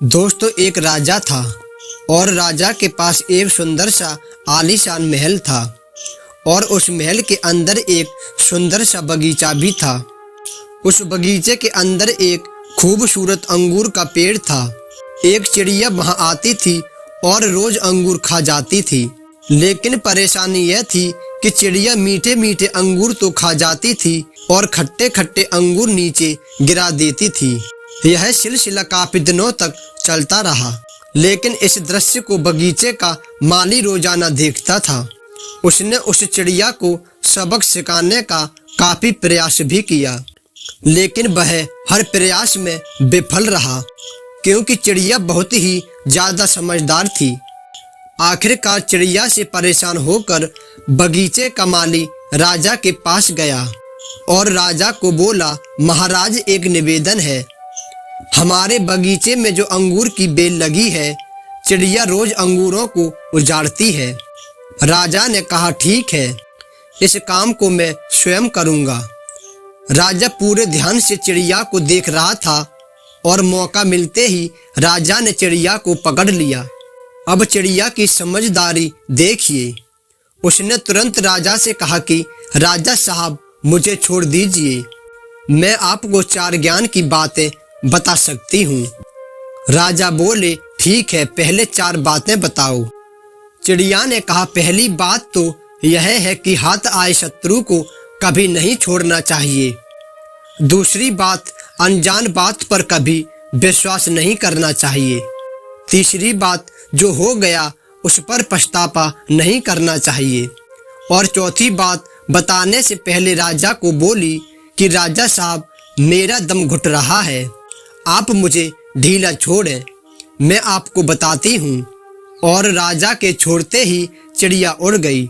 दोस्तों, एक राजा था और राजा के पास एक सुंदर सा आलीशान महल था और उस महल के अंदर एक सुंदर सा बगीचा भी था। उस बगीचे के अंदर एक खूबसूरत अंगूर का पेड़ था। एक चिड़िया वहां आती थी और रोज अंगूर खा जाती थी, लेकिन परेशानी यह थी कि चिड़िया मीठे मीठे अंगूर तो खा जाती थी और खट्टे खट्टे अंगूर नीचे गिरा देती थी। यह सिलसिला काफी दिनों तक चलता रहा, लेकिन इस दृश्य को बगीचे का माली रोजाना देखता था। उसने उस चिड़िया को सबक सिखाने का काफी प्रयास भी किया, लेकिन वह हर प्रयास में विफल रहा, क्योंकि चिड़िया बहुत ही ज्यादा समझदार थी। आखिरकार चिड़िया से परेशान होकर बगीचे का माली राजा के पास गया और राजा को बोला, महाराज, एक निवेदन है। हमारे बगीचे में जो अंगूर की बेल लगी है, चिड़िया रोज अंगूरों को उजाड़ती है। राजा ने कहा, ठीक है, इस काम को मैं स्वयं करूंगा। राजा पूरे ध्यान से चिड़िया को देख रहा था और मौका मिलते ही राजा ने चिड़िया को पकड़ लिया। अब चिड़िया की समझदारी देखिए। उसने तुरंत राजा से कहा कि राजा साहब, मुझे छोड़ दीजिए, मैं आपको 4 ज्ञान की बातें बता सकती हूँ। राजा बोले, ठीक है, पहले 4 बातें बताओ। चिड़िया ने कहा, पहली बात तो यह है कि हाथ आए शत्रु को कभी नहीं छोड़ना चाहिए। दूसरी बात, अनजान बात पर कभी विश्वास नहीं करना चाहिए। तीसरी बात, जो हो गया उस पर पछतावा नहीं करना चाहिए। और चौथी बात बताने से पहले राजा को बोली कि राजा साहब, मेरा दम घुट रहा है, आप मुझे ढीला छोड़ें, मैं आपको बताती हूँ। और राजा के छोड़ते ही चिड़िया उड़ गई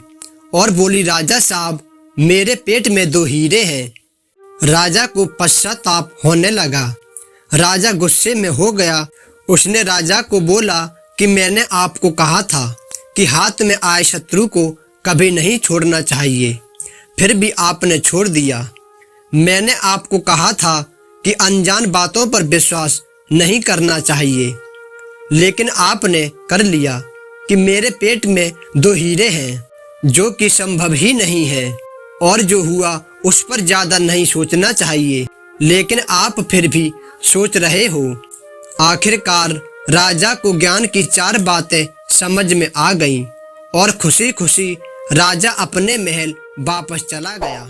और बोली, राजा साहब, मेरे पेट में 2 हीरे हैं। राजा को पश्चाताप होने लगा। राजा गुस्से में हो गया। उसने राजा को बोला कि मैंने आपको कहा था कि हाथ में आए शत्रु को कभी नहीं छोड़ना चाहिए, फिर भी आपने छोड़ दिया। मैंने आपको कहा था कि अनजान बातों पर विश्वास नहीं करना चाहिए, लेकिन आपने कर लिया कि मेरे पेट में 2 हीरे हैं, जो कि संभव ही नहीं है, और जो हुआ उस पर ज्यादा नहीं सोचना चाहिए, लेकिन आप फिर भी सोच रहे हो। आखिरकार राजा को ज्ञान की 4 बातें समझ में आ गईं और खुशी खुशी राजा अपने महल वापस चला गया।